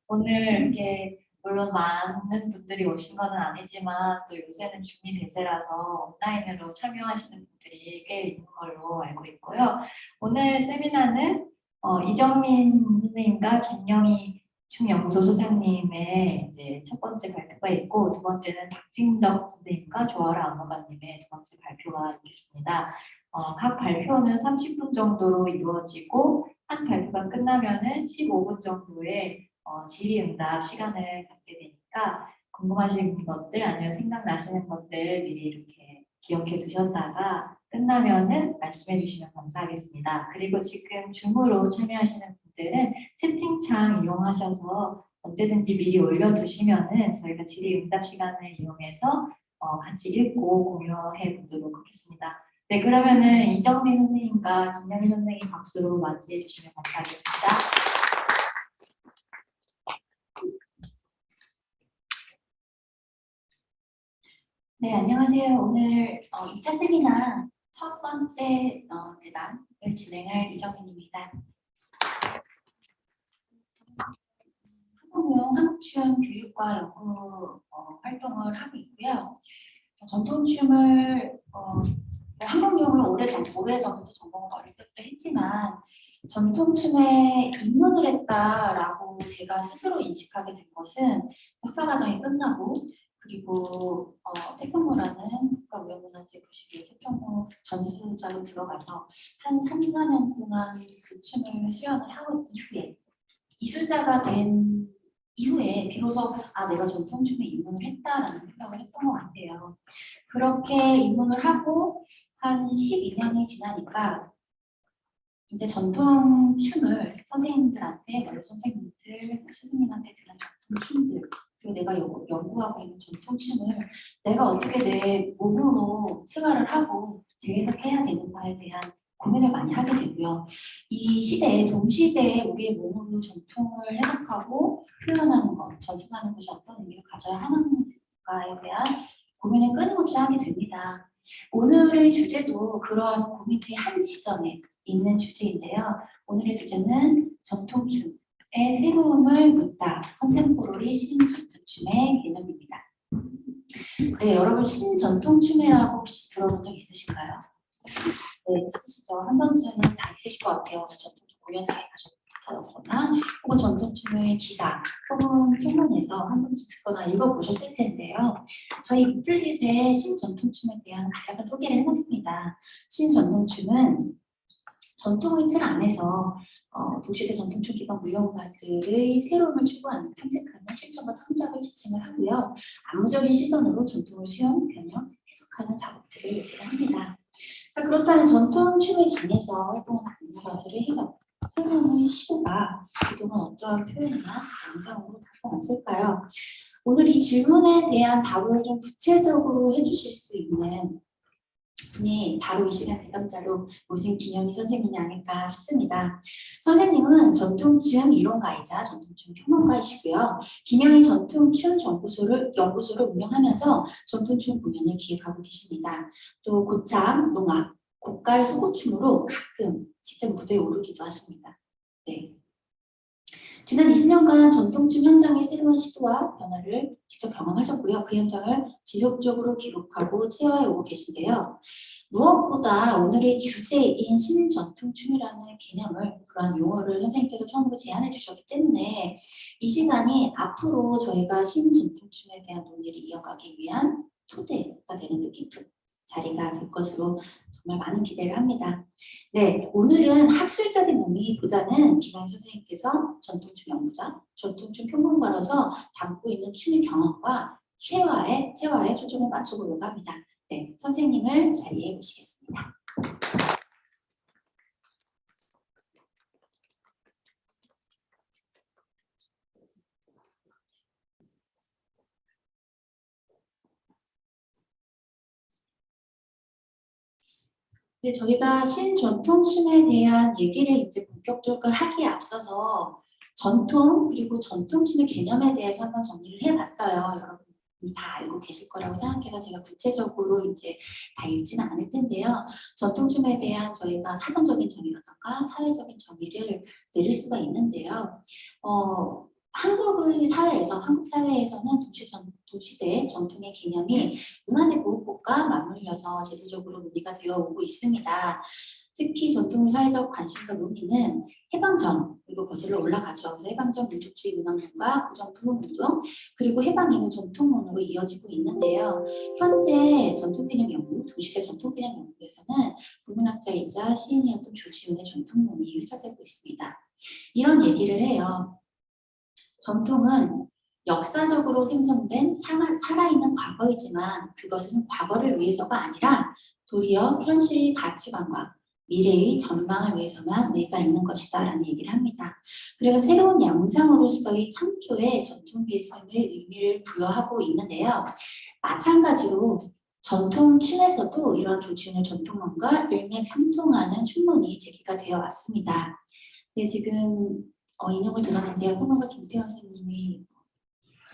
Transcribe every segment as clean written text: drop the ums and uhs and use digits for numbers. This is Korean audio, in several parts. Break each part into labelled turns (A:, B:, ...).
A: 오늘 이렇게 물론 많은 분들이 오신 거는 아니지만 또 요새는 중미 대세라서 온라인으로 참여하시는 분들이 꽤 있는 걸로 알고 있고요. 오늘 세미나는 이정민 선생님과 김영희 춤연구소 소장님의 이제 첫 번째 발표가 있고 두 번째는 박진덕 선생님과 조아라 안무가님의 두 번째 발표가 있겠습니다. 각 발표는 30분 정도로 이루어지고 한 발표가 끝나면은 15분 정도의 질의응답 시간을 갖게 되니까 궁금하신 것들 아니면 생각나시는 것들 미리 이렇게 기억해 두셨다가 끝나면은 말씀해 주시면 감사하겠습니다. 그리고 지금 줌으로 참여하시는 분들은 채팅창 이용하셔서 언제든지 미리 올려두시면은 저희가 질의응답 시간을 이용해서 같이 읽고 공유해 보도록 하겠습니다. 네, 그러면은 이정민 선생님과 김영희 선생님 박수로 맞이해 주시면 감사하겠습니다.
B: 네, 안녕하세요. 오늘 2차 세미나 첫 번째 대단을 진행할 이정민입니다. 한국무용 한국춤 교육과 연구 활동을 하고 있고요. 전통춤을 한국무용을 오래전부터 전공을 어릴 때부터 했지만 전통춤에 입문을 했다라고 제가 스스로 인식하게 된 것은 석사과정이 끝나고 그리고 태평무라는 국가무형문화재 91 태평무 전수자로 들어가서 한 3, 4년 동안 그 춤을 수련을 하고 이수자가 된 이후에 비로소 내가 전통춤에 입문을 했다라는 생각을 했던 것 같아요. 그렇게 입문을 하고 한 12년이 지나니까 이제 전통춤을 선생님들한테, 원로 선생님들, 스승님한테 들은 전통춤들 그리고 내가 연구하고 있는 전통춤을 내가 어떻게 내 몸으로 체화를 하고 재해석해야 되는가에 대한 고민을 많이 하게 되고요. 이 시대에 동시대에 우리의 몸으로 전통을 해석하고 표현하는 것, 전승하는 것이 어떤 의미를 가져야 하는가에 대한 고민을 끊임없이 하게 됩니다. 오늘의 주제도 그러한 고민의 한 지점에 있는 주제인데요. 오늘의 주제는 전통춤의 새로움을 묻다. 컨템포러리 신전통춤의 개념입니다. 네, 여러분 신전통춤이라고 혹시 들어본 적 있으신가요? 네, 있으시죠. 한 번쯤은 다 있으실 것 같아요. 전통춤 공연장에 가셨거나 혹은 전통춤의 기사 혹은 평론에서 한 번쯤 듣거나 읽어보셨을 텐데요. 저희 리플릿에 신전통춤에 대한 간략한 소개를 해놨습니다. 신전통춤은 전통의 틀 안에서 도시대 전통춤 기반 무용가들의 새로움을 추구하는 탐색하는 실천과 창작을 지칭을 하고요. 안무적인 시선으로 전통을 수용, 변형, 해석하는 작업들을 얘기를 합니다. 자, 그렇다면 전통춤의 장에서 활동하는 안무가들의 해석, 새로운 시도가 그동안 어떠한 표현이나 양상으로 나타났을까요? 오늘 이 질문에 대한 답을 좀 구체적으로 해주실 수 있는 분이 바로 이 시간 대담자로 모신 김영희 선생님이 아닐까 싶습니다. 선생님은 전통춤 이론가이자 전통춤 평론가이시고요. 김영희 전통춤 연구소를 운영하면서 전통춤 공연을 기획하고 계십니다. 또 고창, 농악, 곡갈, 소고춤으로 가끔 직접 무대에 오르기도 하십니다. 네. 지난 20년간 전통춤 현장의 새로운 시도와 변화를 직접 경험하셨고요. 그 현장을 지속적으로 기록하고 체화해 오고 계신데요. 무엇보다 오늘의 주제인 신전통춤이라는 개념을 그러한 용어를 선생님께서 처음으로 제안해 주셨기 때문에 이 시간이 앞으로 저희가 신전통춤에 대한 논의를 이어가기 위한 토대가 되는 뜻깊은 자리가 될 것으로 정말 많은 기대를 합니다. 네, 오늘은 학술적인 의미보다는 김영희 선생님께서 전통춤 연구자, 전통춤 평론가로서 담고 있는 춤의 경험과 체화에 초점을 맞춰보려고 합니다. 네, 선생님을 자리에 모시겠습니다. 네, 저희가 신전통춤에 대한 얘기를 이제 본격적으로 하기에 앞서서 전통 그리고 전통춤의 개념에 대해서 한번 정리를 해봤어요. 여러분이 다 알고 계실 거라고 생각해서 제가 구체적으로 이제 다 읽지는 않을 텐데요. 전통춤에 대한 저희가 사전적인 정의라든가 사회적인 정의를 내릴 수가 있는데요. 한국 사회에서는 도시대 전통의 개념이 문화재 보호법과 맞물려서 제도적으로 논의가 되어 오고 있습니다. 특히 전통 사회적 관심과 논의는 해방 전으로 거슬러 올라가죠. 그래서 해방 전 민족주의 문화문과 고전 부흥운동 그리고 해방 이후 전통론으로 이어지고 있는데요. 현재 전통개념 연구, 도시대 전통개념 연구에서는 국문학자이자 시인이었던 조시훈의 전통론이 회자되고 있습니다. 이런 얘기를 해요. 전통은 역사적으로 생성된 살아있는 과거이지만 그것은 과거를 위해서가 아니라 도리어 현실의 가치관과 미래의 전망을 위해서만 의가 있는 것이다 라는 얘기를 합니다. 그래서 새로운 양상으로서의 창조에 전통 계승의 의미를 부여하고 있는데요. 마찬가지로 전통 춤에서도 이러한 조지훈의 전통론과 일맥상통하는 춤론이 제기가 되어 왔습니다. 네, 지금 인용을 들었는데요. 평론가 김태원 선생님이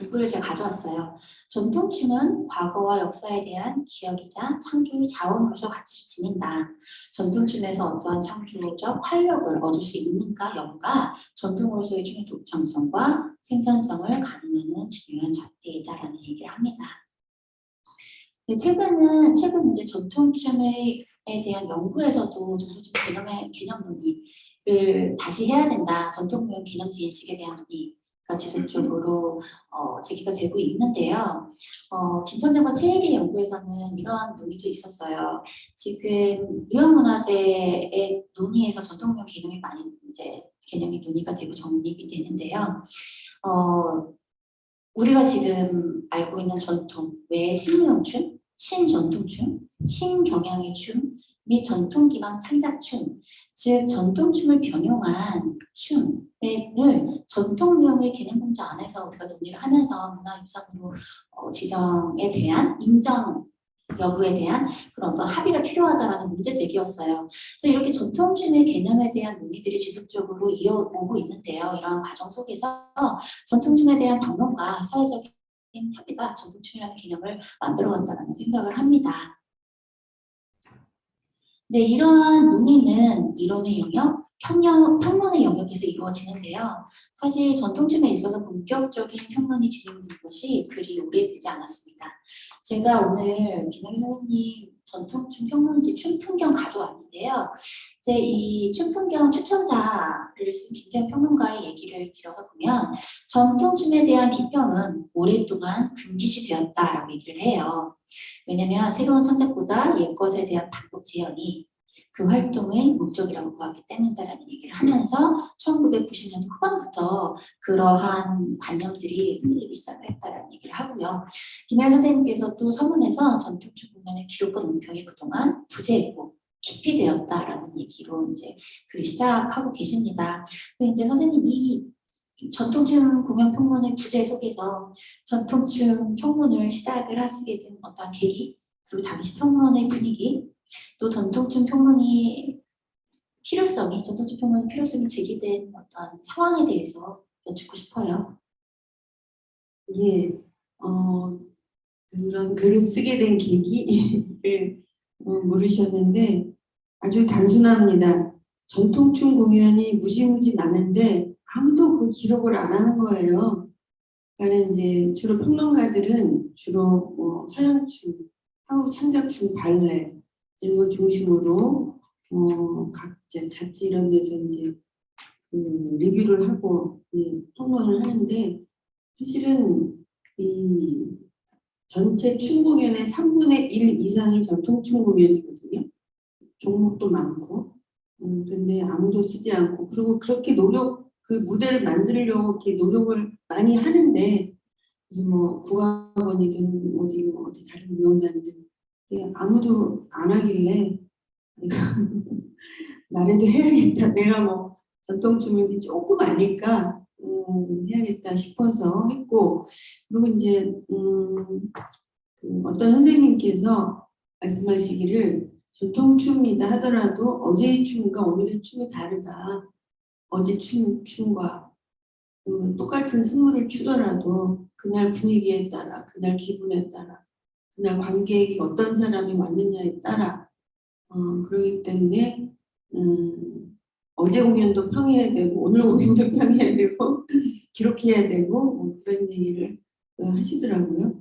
B: 문구를 제가 가져왔어요. 전통춤은 과거와 역사에 대한 기억이자 창조의 자원으로서 가치를 지닌다. 전통춤에서 어떠한 창조적 활력을 얻을 수 있는가 여부가 전통으로서의 춤의 독창성과 생산성을 가늠하는 중요한 잣대이다라는 얘기를 합니다. 네, 최근 이제 전통춤에 대한 연구에서도 전통춤 개념 논의를 다시 해야 된다. 전통무용 개념지 인식에 대한 논의가 지속적으로 제기가 되고 있는데요. 김선영과 최혜리 연구에서는 이러한 논의도 있었어요. 지금 무형문화재의 논의에서 전통무용 개념이 많이 이제 개념이 논의가 되고 정립이 되는데요. 우리가 지금 알고 있는 전통 외에 신무용춤, 신전통춤, 신경향의 춤 및 전통기반 창작춤, 즉 전통춤을 변용한 춤을 전통무용의 개념공조 안에서 우리가 논의를 하면서 문화유산으로 지정에 대한 인정 여부에 대한 그런 어떤 합의가 필요하다라는 문제 제기였어요. 그래서 이렇게 전통춤의 개념에 대한 논의들이 지속적으로 이어오고 있는데요. 이러한 과정 속에서 전통춤에 대한 담론과 사회적인 협의가 전통춤이라는 개념을 만들어간다는 생각을 합니다. 네, 이러한 논의는 이론의 영역, 평론의 영역에서 이루어지는데요. 사실 전통춤에 있어서 본격적인 평론이 진행된 것이 그리 오래되지 않았습니다. 제가 오늘 김영희 선생님 전통춤 평론지 춤풍경 가져왔는데요. 이제 이 춤풍경 추천사를 쓴 김태현 평론가의 얘기를 빌어서 보면 전통춤에 대한 비평은 오랫동안 금기시 되었다라고 얘기를 해요. 왜냐하면 새로운 창작보다 옛것에 대한 반복 재현이 그 활동의 목적이라고 보았기 때문이다라는 얘기를 하면서 1990년대 후반부터 그러한 관념들이 흔들리기 시작을 했다라는 얘기를 하고요. 김혜연 선생님께서 또 서문에서 전통춤 공연의 기록과 논평이 그동안 부재했고 깊이 되었다라는 얘기로 이제 글을 시작하고 계십니다. 그래서 이제 선생님 이 전통춤 공연 평론의 부재 속에서 전통춤 평론을 시작을 하시게 된 어떤 계기, 그리고 당시 평론의 분위기, 또 전통춤 평론의 필요성이 제기된 어떤 상황에 대해서 여쭙고 싶어요.
C: 예, 그런 글을 쓰게 된 계기를 물으셨는데 아주 단순합니다. 전통춤 공연이 무지무지 많은데 아무도 그 기록을 안 하는 거예요. 그러니까 이제 주로 평론가들은 주로 서양춤, 한국 창작춤, 발레 이런 걸 중심으로 각 잡지 이런 데서 이제 리뷰를 하고 평론을 하는데 사실은 이 전체 춤 공연의 3분의 1 이상이 전통춤 공연이거든요. 종목도 많고 근데 아무도 쓰지 않고 그리고 그렇게 그 무대를 만들려고 이렇게 노력을 많이 하는데 무슨 국악원이든 어디 다른 무용단이든 아무도 안 하길래 나라도 해야겠다. 내가 전통춤을 조금 아니까 해야겠다 싶어서 했고 그리고 이제 어떤 선생님께서 말씀하시기를 전통춤이다 하더라도 어제의 춤과 오늘의 춤이 다르다. 어제 춤과 똑같은 승무를 추더라도 그날 분위기에 따라, 그날 기분에 따라, 그날 관객이 어떤 사람이 왔느냐에 따라 그러기 때문에 어제 공연도 평해야 되고 오늘 공연도 평해야 되고 기록해야 되고 뭐 그런 얘기를 하시더라고요.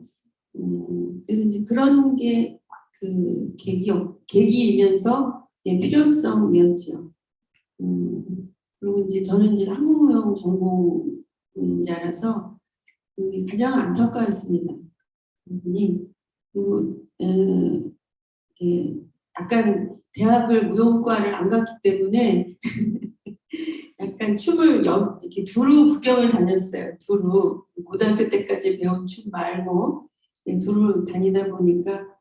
C: 그래서 이제 그런 게 그 계기이면서 필요성이었죠. 그리고 이제 저는 이제 한국무용 전공자라서 그게 가장 안타까웠습니다. 부분이 그리고 이렇게 약간 대학을 무용과를 안 갔기 때문에 약간 춤을 이렇게 두루 구경을 다녔어요. 두루 고등학교 때까지 배운 춤 말고 두루 다니다 보니까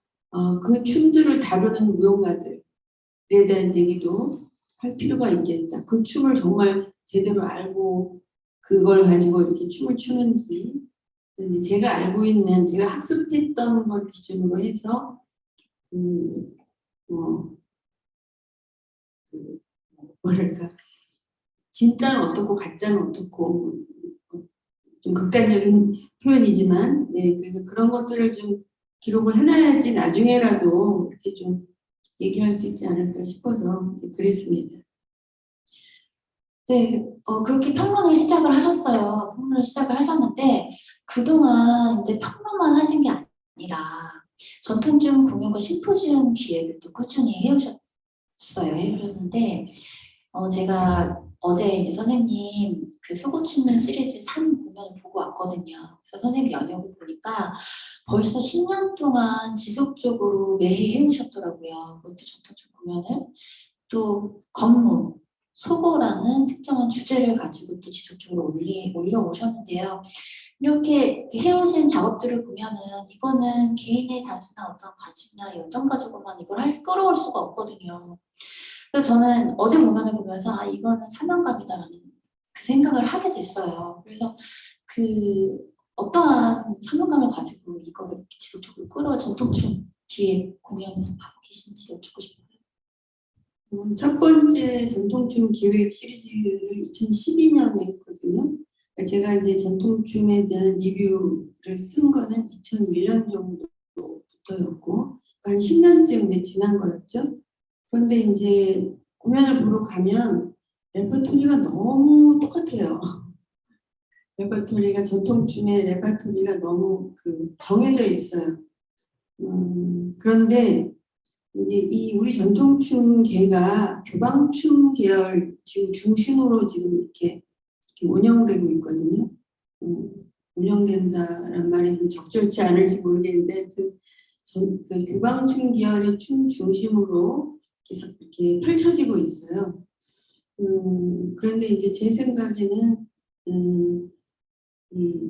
C: 그 춤들을 다루는 무용가들에 대한 얘기도 할 필요가 있겠다. 그 춤을 정말 제대로 알고 그걸 가지고 이렇게 춤을 추는지 제가 알고 있는 제가 학습했던 걸 기준으로 해서 뭐랄까 진짜는 어떻고 가짜는 어떻고 좀 극단적인 표현이지만 그래서 그런 것들을 좀 기록을 해놔야지 나중에라도 이렇게 좀 얘기할 수 있지 않을까 싶어서 그랬습니다.
B: 네, 그렇게 평론을 시작을 하셨어요. 평론을 시작을 하셨는데 그동안 이제 평론만 하신 게 아니라 전통춤 공연과 심포지움 기획을 또 꾸준히 해오셨는데 제가 어제 이제 선생님 그 속옷 춤는 시리즈 3 공연을 보고 왔거든요. 그래서 선생님 연역을 보니까 벌써 10년 동안 지속적으로 매해 해오셨더라고요. 그것도 전통춤 공연을 또 건무, 소고라는 특정한 주제를 가지고 또 지속적으로 올려오셨는데요. 이렇게 해오신 작업들을 보면은 이거는 개인의 단순한 어떤 가치나 열정 가지고만 이걸 끌어올 수가 없거든요. 그래서 저는 어제 공연을 보면서 이거는 사명감이다라는 그 생각을 하게 됐어요. 그래서 그 어떠한 사명감을 가지고 이거를 이렇게 지속적으로 전통춤 기획 공연을 하고 계신지 여쭙고 싶어요.
C: 첫 번째 전통춤 기획 시리즈를 2012년에 했거든요. 제가 이제 전통춤에 대한 리뷰를 쓴 거는 2001년 정도부터였고 한 10년쯤 지난 거였죠. 그런데 이제 공연을 보러 가면 레퍼토리가 너무 똑같아요. 레퍼토리가 전통춤의 레퍼토리가 너무 정해져 있어요. 그런데 이제 우리 전통춤계가 교방춤 계열 지금 중심으로 지금 이렇게 운영되고 있거든요. 운영된다란 말이 좀 적절치 않을지 모르겠는데 그 교방춤 계열의 춤 중심으로 이렇게 펼쳐지고 있어요. 그런데 이제 제 생각에는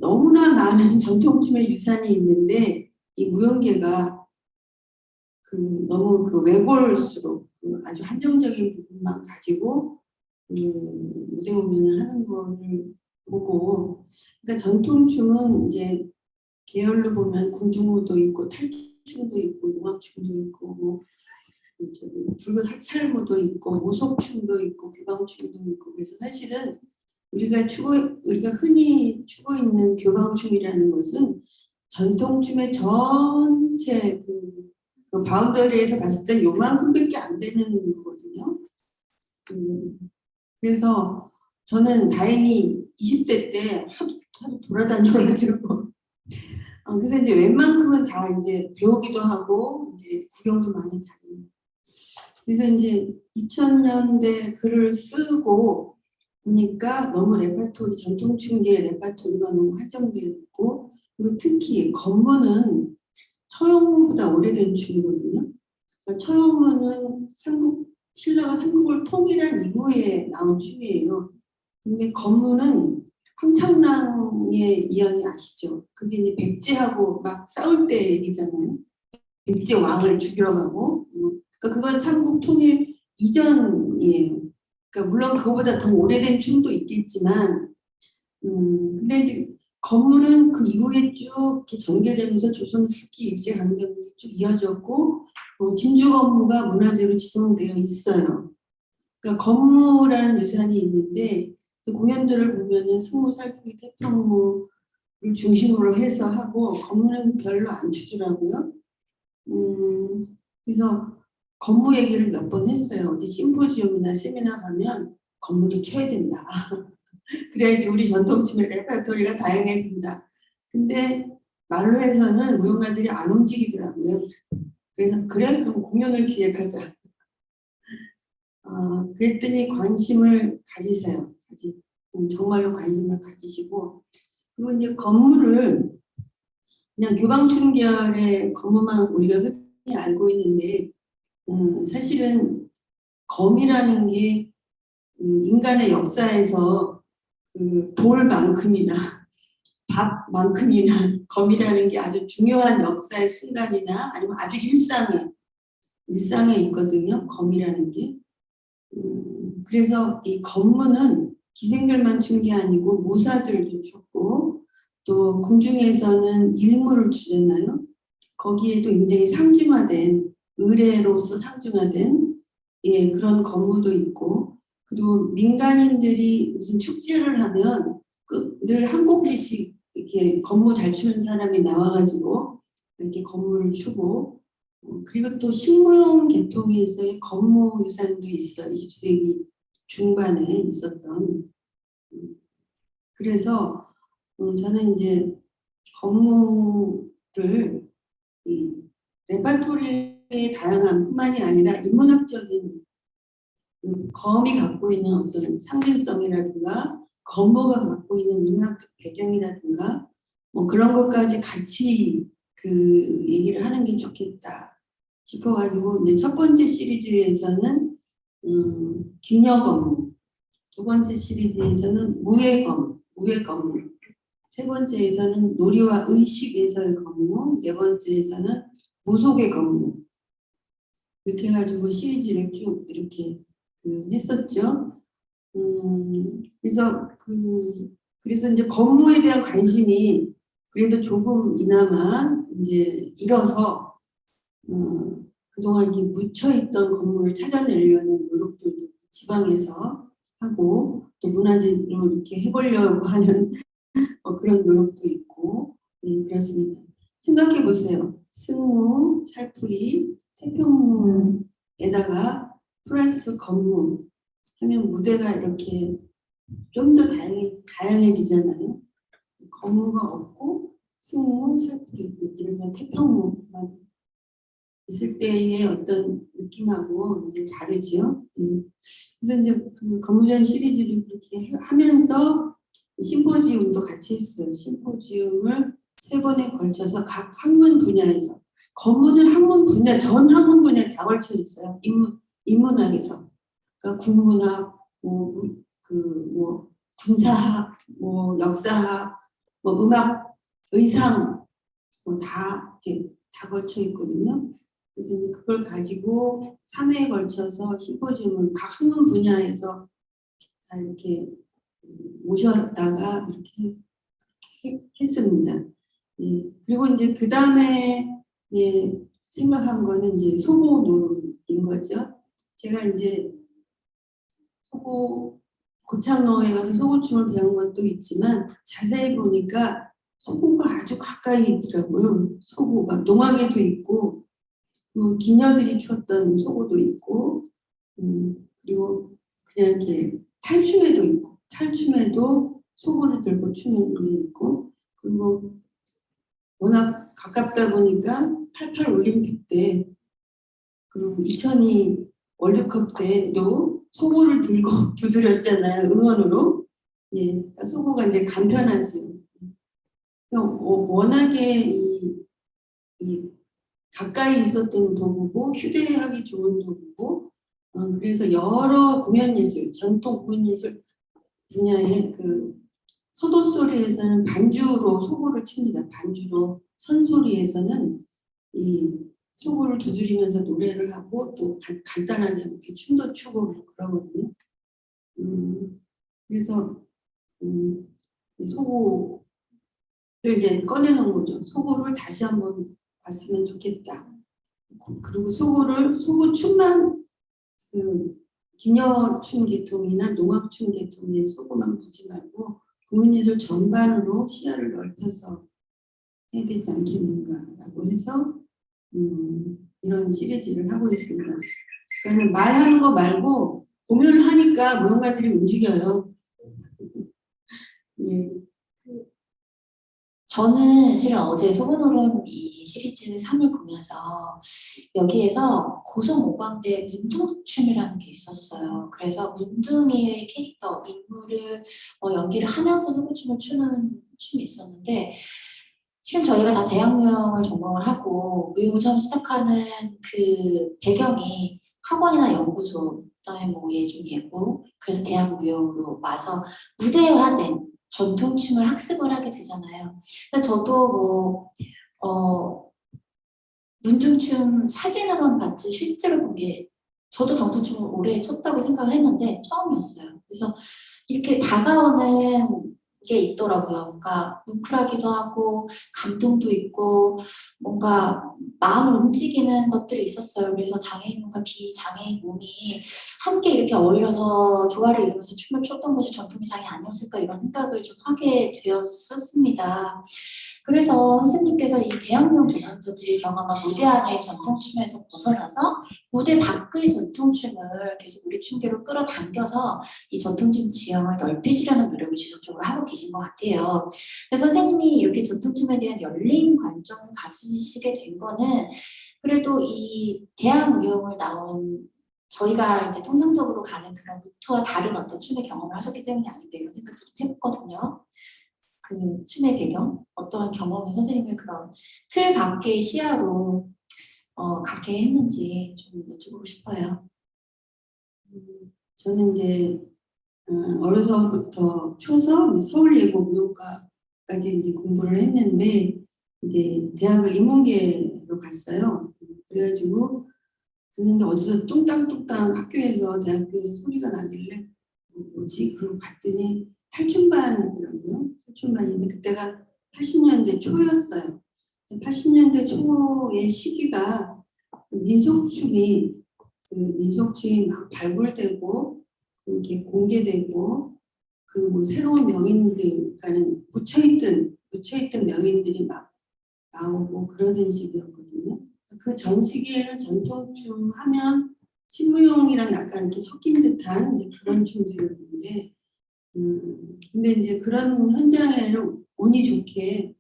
C: 너무나 많은 전통춤의 유산이 있는데 이 무용계가 너무 외골수록 아주 한정적인 부분만 가지고 무대 공연을 하는 거를 보고, 그러니까 전통춤은 이제 계열로 보면 궁중무도 있고 탈춤도 있고 농악춤도 있고 뭐 붉은 합찰무도 있고 무속춤도 있고 교방춤도 있고 그래서 사실은 우리가 흔히 추고 있는 교방춤이라는 것은 전통춤의 전체 그 바운더리에서 봤을 때 요만큼밖에 안 되는 거거든요. 그래서 저는 다행히 20대 때 하도 돌아다녀가지고 그래서 이제 웬만큼은 다 이제 배우기도 하고 이제 구경도 많이 다니고 그래서 이제 2000년대 글을 쓰고 보니까 너무 전통춤계 레퍼토리가 너무 한정되어 있고 그리고 특히 건무는 처형무보다 오래된 춤이거든요. 그러니까 처형무는 신라가 삼국을 통일한 이후에 나온 춤이에요. 근데 건무는 황창랑의 이야기 아시죠? 그게 이제 백제하고 막 싸울 때 얘기잖아요. 백제 왕을 죽이러 가고. 그러니까 그건 삼국 통일 이전이에요. 그러니까 물론 그거보다 더 오래된 춤도 있겠지만, 근데 이제 건물은 그 이후에 쭉 이렇게 전개되면서 조선 후기 일제강점기 쭉 이어졌고 진주 건무가 문화재로 지정되어 있어요. 그러니까 건무라는 유산이 있는데 그 공연들을 보면은 승무, 살풀이, 태평무를 중심으로 해서 하고 건무는 별로 안 추더라고요. 그래서 건무 얘기를 몇 번 했어요. 어디 심포지움이나 세미나 가면 건물도 쳐야 된다. 그래야지 우리 전통춤의 레퍼토리가 다양해진다. 근데 말로 해서는 무용가들이 안 움직이더라고요. 그래서 그래 그럼 공연을 기획하자. 그랬더니 관심을 가지세요. 정말로 관심을 가지시고 그리고 이제 건물을 그냥 교방춤 계열의 건물만 우리가 흔히 알고 있는데 사실은 검이라는 게 인간의 역사에서 그 돌만큼이나 밥만큼이나 검이라는 게 아주 중요한 역사의 순간이나 아니면 아주 일상에 있거든요. 검이라는 게. 그래서 이 검문은 기생들만 춘 게 아니고 무사들도 췄고 또 궁중에서는 일물을 추잖아요. 거기에도 굉장히 상징화된 의례로서 상징화된 그런 건물도 있고 그리고 민간인들이 무슨 축제를 하면 늘 한 곡지씩 이렇게 건무 잘 추는 사람이 나와가지고 이렇게 건무를 추고 그리고 또 식무용 계통에서의 건무 유산도 있어 20세기 중반에 있었던 그래서 저는 이제 건무를 이 레파토리의 다양한 뿐만이 아니라 인문학적인 검이 갖고 있는 어떤 상징성이라든가 건무가 갖고 있는 인문학적 배경이라든가 뭐 그런 것까지 같이 그 얘기를 하는 게 좋겠다 싶어가지고 이제 첫 번째 시리즈에서는 기녀 건무, 두 번째 시리즈에서는 무예검, 세 번째에서는 놀이와 의식에서의 건무, 네 번째에서는 무속의 건무 이렇게 해가지고 시리즈를 쭉 이렇게 했었죠. 그래서 이제 건무에 대한 관심이 그래도 조금이나마 이제 일어서 그동안 이렇게 묻혀있던 건물을 찾아내려는 노력들도 지방에서 하고 또 문화재로 이렇게 해보려고 하는 그런 노력도 있고 그렇습니다. 생각해 보세요. 승무, 살풀이, 태평무에다가 플러스 건무 하면 무대가 이렇게 좀 더 다양해지잖아요. 건무가 없고 승무, 살풀이, 이런 태평무만 있을 때의 어떤 느낌하고 이제 다르죠. 그래서 이제 그 건무전 시리즈를 그렇게 하면서 심포지움도 같이 했어요. 심포지움을 3번에 걸쳐서 각 학문 분야에서 건무는 전 학문 분야에 다 걸쳐 있어요. 인문학에서 그러니까 국문학, 군사학, 역사학, 음악, 의상 다 이렇게 다 걸쳐 있거든요. 그래서 이제 그걸 가지고 3회에 걸쳐서 심포지움을 각 학문 분야에서 다 이렇게 모셨다가 이렇게 했습니다. 그리고 이제 그 다음에 생각한 거는 이제 소고노인 거죠. 제가 이제 고창농에 가서 소고춤을 배운 것도 있지만 자세히 보니까 소고가 아주 가까이 있더라고요. 소고가 농악에도 있고 기녀들이 추었던 소고도 있고 그리고 그냥 이렇게 탈춤에도 있고 탈춤에도 소고를 들고 추는 게 있고 그리고 워낙 가깝다 보니까 88 올림픽 때 그리고 2002 월드컵 때도 소고를 들고 두드렸잖아요. 응원으로. 그러니까 소고가 이제 간편하지. 워낙에 이 가까이 있었던 도구고 휴대하기 좋은 도구고 그래서 여러 공연예술, 전통 공연예술 분야의 그 서도소리에서는 반주로 소고를 칩니다. 반주로 선소리에서는 이 소고를 두드리면서 노래를 하고 또 간단하게 이렇게 춤도 추고 그러거든요. 그래서 이 소고를 이제 꺼내놓은 거죠. 소고를 다시 한번 봤으면 좋겠다. 그리고 소고 춤만 그 기녀춤 계통이나 농악춤 계통의 소고만 보지 말고 공연예술 전반으로 시야를 넓혀서 해야 되지 않겠는가라고 해서 이런 시리즈를 하고 있습니다. 그러니까 말하는 거 말고 공연을 하니까 무용가들이 움직여요. 예.
B: 저는 실은 어제 소곤오름 이 시리즈 3을 보면서 여기에서 고성오광대 문둥춤이라는 게 있었어요. 그래서 문둥이의 캐릭터, 인물을 연기를 하면서 소곤춤을 추는 춤이 있었는데 실은 저희가 다 대학무용을 전공을 하고 무용을 처음 시작하는 그 배경이 학원이나 연구소, 그다음에 뭐 예술예고, 그래서 대학무용으로 와서 무대화된 전통춤을 학습을 하게 되잖아요. 근데 저도 뭐 문중춤 사진으로는 봤지 실제로 본 게 저도 전통춤을 오래 췄다고 생각을 했는데 처음이었어요. 그래서 이렇게 다가오는 게 있더라고요. 뭔가 뭉클하기도 하고 감동도 있고 뭔가 마음을 움직이는 것들이 있었어요. 그래서 장애인과 비장애인 몸이 함께 이렇게 어울려서 조화를 이루면서 춤을 췄던 것이 전통의상이 아니었을까 이런 생각을 좀 하게 되었었습니다. 그래서 선생님께서 이 대학무용 조연자들이 경험한 무대 안의 전통춤에서 벗어나서 무대 밖의 전통춤을 계속 우리 춤계로 끌어당겨서 이 전통춤 지형을 넓히시려는 노력을 지속적으로 하고 계신 것 같아요. 그래서 선생님이 이렇게 전통춤에 대한 열린 관점을 가지시게 된 거는 그래도 이 대학무용을 나온 저희가 이제 통상적으로 가는 그런 루트와 다른 어떤 춤의 경험을 하셨기 때문이 아닌데 이런 생각도 좀 해봤거든요. 그 춤의 배경, 어떠한 경험이 선생님을 그런 틀 밖의 시야로 갖게 했는지 좀 여쭤보고 싶어요.
C: 저는 이제 어려서부터 쳐서 서울예고무용과까지 이제 공부를 했는데 이제 대학을 인문계로 갔어요. 그래가지고 갔는데 어디서 뚱땅뚱땅 학교에서 대학교에서 소리가 나길래 뭐지? 그러고 갔더니 탈춤반이더라고요. 탈춤반인데 그때가 80년대 초였어요. 80년대 초의 시기가 그 민속춤이 막 발굴되고 이렇게 공개되고 그 뭐 새로운 명인들, 그러니까는 묻혀있던 명인들이 막 나오고 그러던 시기였거든요. 그 전 시기에는 전통춤 하면 신무용이랑 약간 이렇게 섞인 듯한 이제 그런 춤들이었는데, 근데 이제 그런 현장에는 운이 좋게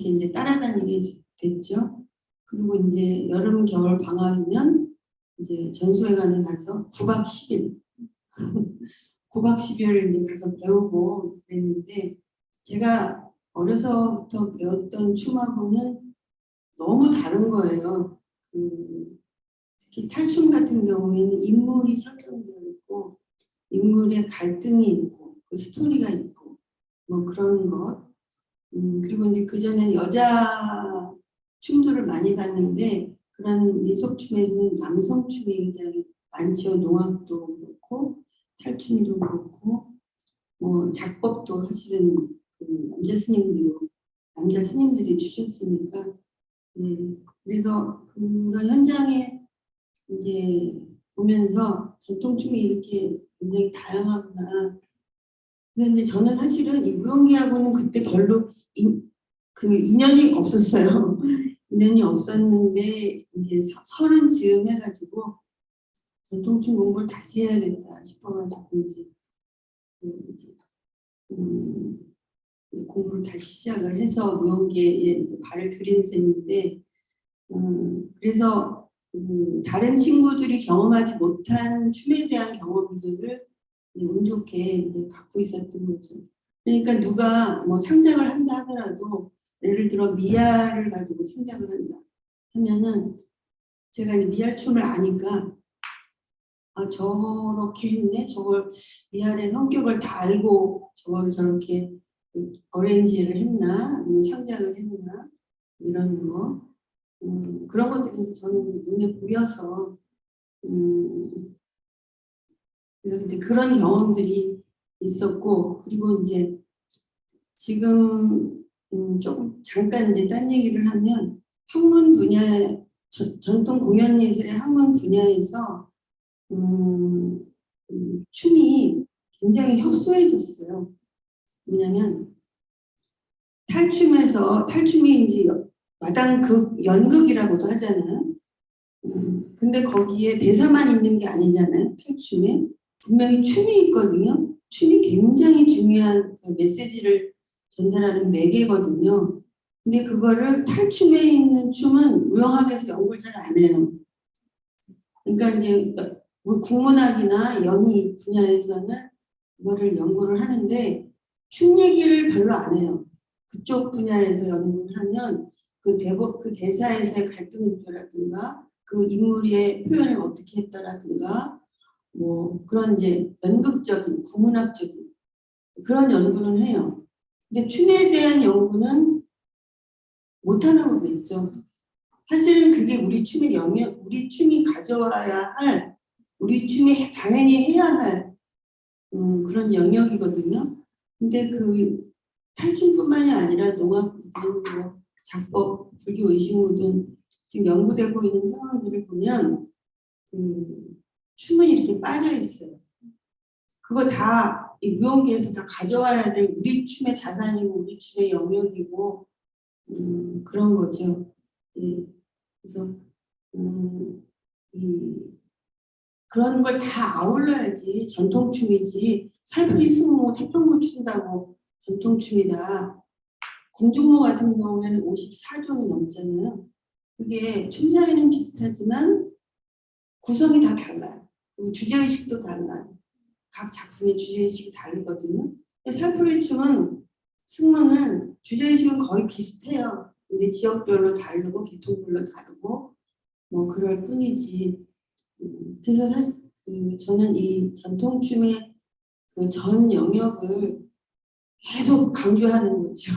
C: 이제 따라다니게 됐죠. 그리고 이제 여름, 겨울 방학이면 이제 전수회관에 가서 9박 10일 9박 10일을 이제 가서 배우고 그랬는데 제가 어려서부터 배웠던 춤하고는 너무 다른 거예요. 특히 탈춤 같은 경우에는 인물이 설정되어 있고 인물의 갈등이 있고 그 스토리가 있고 뭐 그런 것. 그리고 이제 그전엔 여자 춤들을 많이 봤는데 그런 민속춤에는 남성 춤이 굉장히 많죠. 농악도 그렇고 탈춤도 그렇고 뭐 작법도 사실은 그 남자 스님들이 주셨으니까 그래서 그런 현장에 이제 보면서 전통춤이 이렇게 굉장히 다양하구나. 근데 이제 저는 사실은 이 무용계하고는 그때 별로 그 인연이 없었어요. 인연이 없었는데 이제 서른 즈음 해가지고 전통춤 공부를 다시 해야겠다 싶어가지고 이제 음, 공부를 다시 시작을 해서 무용계에 발을 들인 셈인데 그래서 다른 친구들이 경험하지 못한 춤에 대한 경험들을 운 좋게 갖고 있었던 거죠. 그러니까 누가 뭐 창작을 한다 하더라도 예를 들어 미아를 가지고 창작을 한다 하면은 제가 이제 미아 춤을 아니까 아 저렇게 했네 저걸 미아의 성격을 다 알고 저걸 저렇게 어레인지를 했나 아니면 창작을 했나 이런 거 그런 것들이 저는 눈에 보여서 그래서 이제 그런 경험들이 있었고 그리고 이제 지금 조금 잠깐 이제 딴 얘기를 하면 학문 분야 전통 공연 예술의 학문 분야에서 춤이 굉장히 협소해졌어요. 뭐냐면 탈춤이 이제 마당극 연극이라고도 하잖아요. 근데 거기에 대사만 있는 게 아니잖아요. 탈춤에 분명히 춤이 있거든요. 춤이 굉장히 중요한 그 메시지를 전달하는 매개거든요. 근데 그거를 탈춤에 있는 춤은 무용학에서 연구를 잘 안 해요. 그러니까 이제 뭐 국문학이나 연희 분야에서는 그거를 연구를 하는데 춤 얘기를 별로 안 해요. 그쪽 분야에서 연구를 하면 그 대사에서의 갈등 구조라든가 그 인물의 표현을 어떻게 했다라든가 뭐 그런 이제 연극적인 구문학적인 그런 연구는 해요. 근데 춤에 대한 연구는 못하는 거겠죠. 사실은 그게 우리 춤의 영역, 우리 춤이 가져와야 할, 우리 춤이 당연히 해야 할 그런 영역이거든요. 근데 그 탈춤뿐만이 아니라 농악이든 뭐 작법, 불교 의식무든 지금 연구되고 있는 상황들을 보면 그 춤은 이렇게 빠져 있어요. 그거 다 이 무용계에서 다 가져와야 될 우리 춤의 자산이고 우리 춤의 영역이고 그런 거죠. 예. 그래서 그런 걸 다 아울러야지 전통춤이지 살풀이 승모 태평무 춘다고 전통춤이다. 궁중모 같은 경우에는 54종이 넘잖아요. 그게 춤사위는 비슷하지만 구성이 다 달라요. 그리고 주제의식도 달라요. 각 작품의 주제의식이 다르거든요. 근데 살풀이 춤은 승무는 주제의식은 거의 비슷해요. 근데 지역별로 다르고 계통별로 다르고 뭐 그럴 뿐이지. 그래서 사실 저는 이 전통춤의 그 전 영역을 계속 강조하는 거죠.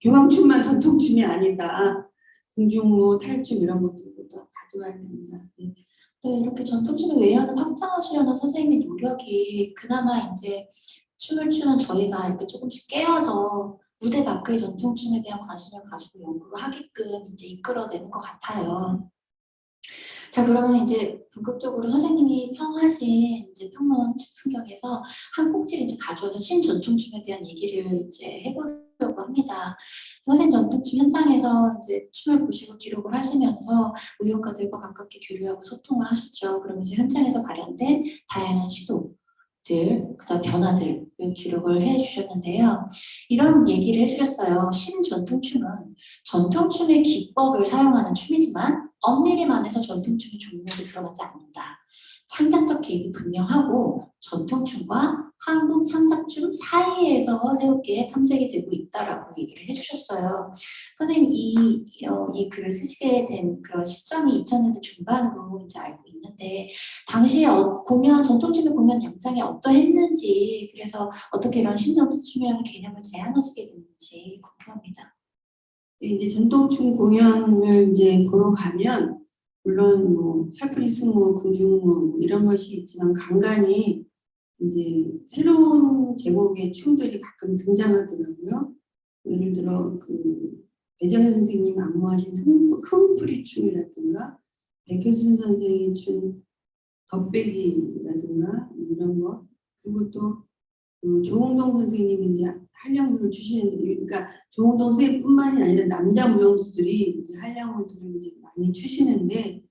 C: 교황춤만 전통춤이 아니다. 궁중무, 탈춤 이런 것들도 가져와야 된다.
B: 네, 이렇게 전통춤의 외연을 확장하시려는 선생님의 노력이 그나마 이제 춤을 추는 저희가 이렇게 조금씩 깨워서 무대 밖의 전통춤에 대한 관심을 가지고 연구를 하게끔 이제 이끌어내는 것 같아요. 자, 그러면 이제 본격적으로 선생님이 평하신 이제 평론 풍경에서 한 꼭지를 이제 가져와서 신전통춤에 대한 얘기를 이제 해보려고 합니다. 선생님 전통춤 현장에서 이제 춤을 보시고 기록을 하시면서 의용가들과 가깝게 교류하고 소통을 하셨죠. 그러면서 현장에서 발현된 다양한 시도들, 그다음 변화들을 기록을 해주셨는데요. 이런 얘기를 해주셨어요. 신전통춤은 전통춤의 기법을 사용하는 춤이지만 엄밀히 말해서 전통춤의 종목에 들어맞지 않는다. 창작적 개입이 분명하고 전통춤과 한국 창작춤 사이에서 새롭게 탐색이 되고 있다라고 얘기를 해주셨어요. 선생님 이 글을 쓰시게 된 그런 시점이 2000년대 중반으로 이제 알고 있는데 당시에 전통춤의 공연 양상이 어떠했는지 그래서 어떻게 이런 신전통춤이라는 개념을 제안하시게 됐는지 궁금합니다.
C: 이제 전통춤 공연을 이제 보러 가면 물론 뭐 살풀이 승무, 궁중무 뭐 이런 것이 있지만 간간이 이제 새로운 제목의 춤들이 가끔 등장하더라고요. 예를 들어 그 배정현 선생님 안무하신 흥풀이 춤이라든가 백효순 선생이 춘 덧배기라든가 이런 거 그리고 또 조홍동 선생님이 이제 한량무를 추시는 그러니까 조홍동 선생님뿐만이 아니라 남자 무용수들이 이제 한량무들을 이제 많이 추시는데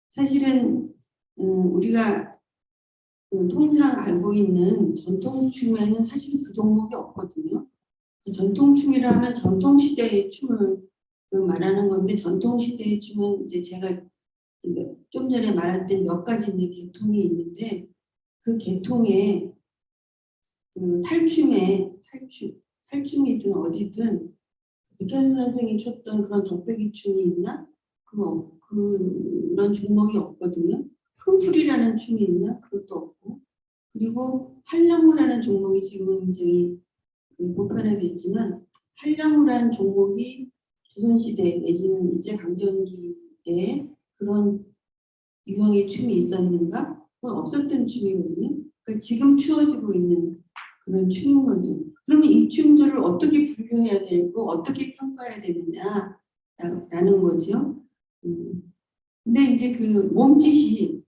C: 사실은 우리가 통상 알고 있는 전통춤에는 사실은 그 종목이 없거든요. 그 전통춤이라 하면 전통시대의 춤을 말하는 건데 전통시대의 춤은 이제 제가 좀 전에 말했던 몇 가지 이제 계통이 있는데 그 계통에 그 탈춤이든 어디든 백현수 선생이 췄던 그런 덕배기 춤이 있나? 그런 종목이 없거든요. 흥풀이라는 춤이 있나? 그것도 없고. 그리고 한량무라는 종목이 지금은 굉장히 보편화되어 있지만 한량무라는 종목이 조선시대 내지는 일제강점기에 그런 유형의 춤이 있었는가? 그건 없었던 춤이거든요. 그러니까 지금 추어지고 있는 그런 춤인 거죠. 그러면 이 춤들을 어떻게 분류해야 되고 어떻게 평가해야 되느냐라는 거죠. 근데 이제 그 몸짓이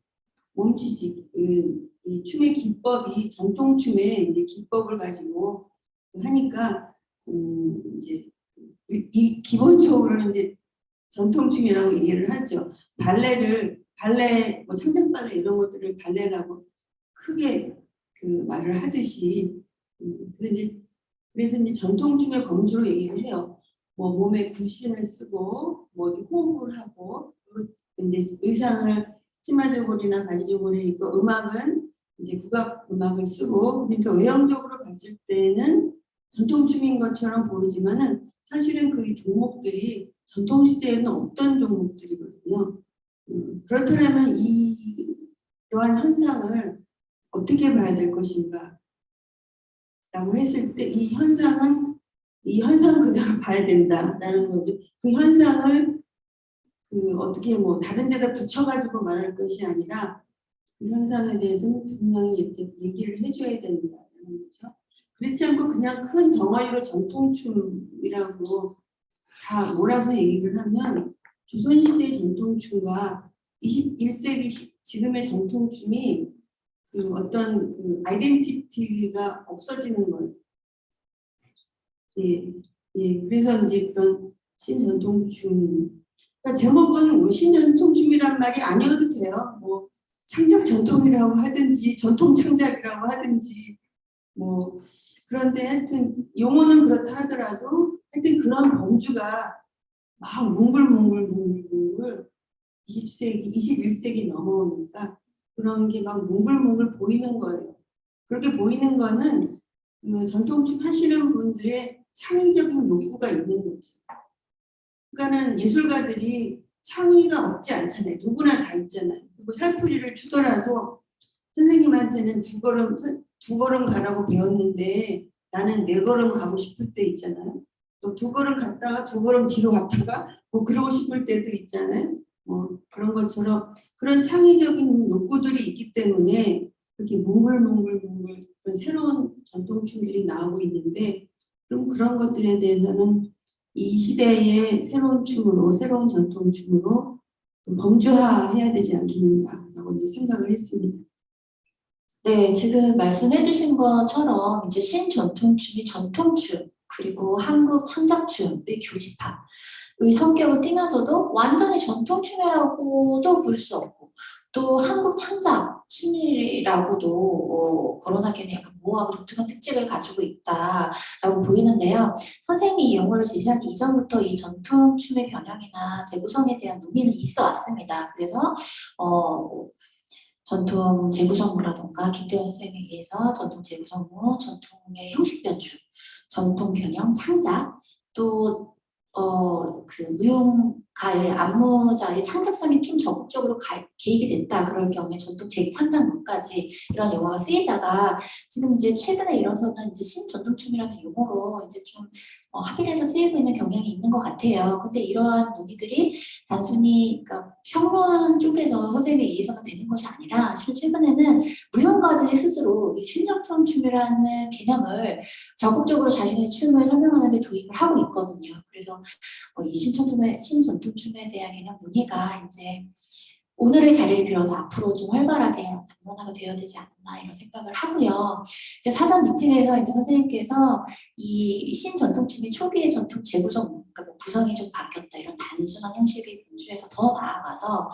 C: 이 춤의 기법이 전통 춤의 이제 기법을 가지고 하니까 이제 이 기본적으로는 이제 전통 춤이라고 얘기를 하죠. 발레 뭐 창작발레 이런 것들을 발레라고 크게 그 말을 하듯이 그래서 이제 전통춤의 범주로 얘기를 해요. 뭐 몸에 굴신을 쓰고 뭐 이렇게 호흡을 하고 근데 의상을 치마저고리나 바지저고리를 입고 음악은 이제 국악 음악을 쓰고 그러니까 외형적으로 봤을 때는 전통춤인 것처럼 보이지만은 사실은 그 종목들이 전통시대에는 없던 종목들이거든요. 그렇다면 이러한 현상을 어떻게 봐야 될 것인가 라고 했을 때 이 현상 그대로 봐야 된다라는 거죠. 그 현상을 어떻게 뭐 다른 데다 붙여가지고 말할 것이 아니라 그 현상에 대해서는 분명히 이렇게 얘기를 해줘야 된다는 거죠. 그렇지 않고 그냥 큰 덩어리로 전통춤이라고 다 몰아서 얘기를 하면 조선시대 전통춤과 21세기 지금의 전통춤이 그 어떤 그 아이덴티티가 없어지는 거예요. 그래서 이제 그런 신전통춤. 그러니까 제목은 뭐 신전통춤이란 말이 아니어도 돼요. 뭐 창작 전통이라고 하든지 전통 창작이라고 하든지 뭐 그런데 하여튼 용어는 그렇다 하더라도 하여튼 그런 범주가 막 몽글몽글 20세기, 21세기 넘어오니까 그런 게 막 몽글몽글 보이는 거예요. 그렇게 보이는 거는 그 전통춤 하시는 분들의 창의적인 욕구가 있는 거죠. 그러니까는 예술가들이 창의가 없지 않잖아요. 누구나 다 있잖아요. 그리고 살풀이를 추더라도 선생님한테는 두 걸음 가라고 배웠는데 나는 4걸음 가고 싶을 때 있잖아요. 또 2걸음 갔다가 2걸음 뒤로 갔다가 뭐 그러고 싶을 때도 있잖아요. 뭐 그런 것처럼 그런 창의적인 욕구들이 있기 때문에 이렇게 몽글몽글 그런 새로운 전통춤들이 나오고 있는데 그럼 그런 것들에 대해서는 이 시대의 새로운 춤으로 새로운 전통춤으로 범주화해야 되지 않겠는가라고 이제 생각을 했습니다.
D: 네, 지금 말씀해 주신 것처럼 이제 신전통춤이 전통춤 그리고 한국 창작춤의 교집합 의 성격을 띠면서도 완전히 전통춤이라고도 볼 수 없고 또 한국 창작춤이라고도 거론하기에는 약간 모호하고 독특한 특징을 가지고 있다라고 보이는데요. 선생님이 이 용어를 제시하기 이전부터 이 전통춤의 변형이나 재구성에 대한 논의는 있어 왔습니다. 그래서 전통 재구성무라던가 김태원 선생님에 의해서 전통 재구성무, 전통의 형식 변주, 전통 변형, 창작, 또 그 무용가의 안무자의 창작성이 좀 적극적으로 개입이 됐다. 그럴 경우에 전통 재창작무까지 이런 용어가 쓰이다가 지금 이제 최근에 일어서는 이제 신전통춤이라는 용어로 이제 좀 합의를 해서 쓰이고 있는 경향이 있는 것 같아요. 근데 이러한 논의들이 단순히 그러니까 평론 쪽에서 선생님에 의해서만 되는 것이 아니라 실제 최근에는 무용가들이 스스로 이 신전통춤이라는 개념을 적극적으로 자신의 춤을 설명하는 데 도입을 하고 있거든요. 그래서 이 신전통춤에 대한 개념 논의가 이제 오늘의 자리를 빌어서 앞으로 좀 활발하게 장문화가 되어야 되지 않나 이런 생각을 하고요. 이제 사전 미팅에서 이제 선생님께서 이 신전통춤이 초기의 전통 재구성, 그러니까 뭐 구성이 좀 바뀌었다 이런 단순한 형식의 변주에서 더 나아가서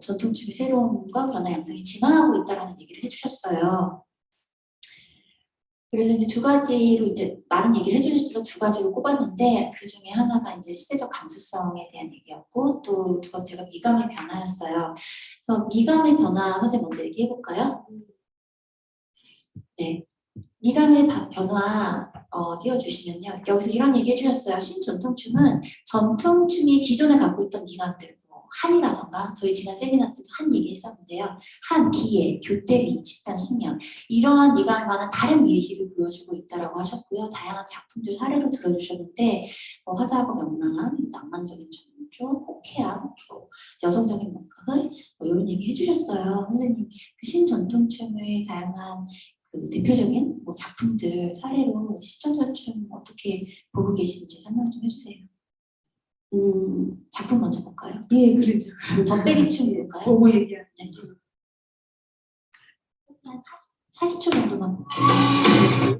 D: 전통춤의 새로움과 변화 양상이 진화하고 있다라는 얘기를 해주셨어요. 그래서 이제 두 가지로 이제 많은 얘기를 해주실수록 두 가지로 꼽았는데 그 중에 하나가 이제 시대적 감수성에 대한 얘기였고 또 두 번째가 미감의 변화였어요. 그래서 미감의 변화 선생님 먼저 얘기해 볼까요? 네, 미감의 변화 띄워주시면요. 여기서 이런 얘기 해주셨어요. 신전통춤은 전통춤이 기존에 갖고 있던 미감들 한이라던가 저희 지난 세미나 때도 한 얘기 했었는데요. 한, 기회, 교대미, 집단, 신명 이러한 미감과는 다른 미의식을 보여주고 있다고 하셨고요. 다양한 작품들 사례로 들어주셨는데 화사하고 명랑한 낭만적인 정조, 호쾌한 여성적인 목각을 이런 얘기 해주셨어요. 선생님 그 신전통춤의 다양한 그 대표적인 작품들 사례로 신전통춤 어떻게 보고 계신지 설명 좀 해주세요. 작품 먼저 볼까요?
C: 예, 그렇죠.
D: 덧배기 춤 볼까요?
C: 보고 얘기하는.
D: 네. 한 40초 정도만 볼게요.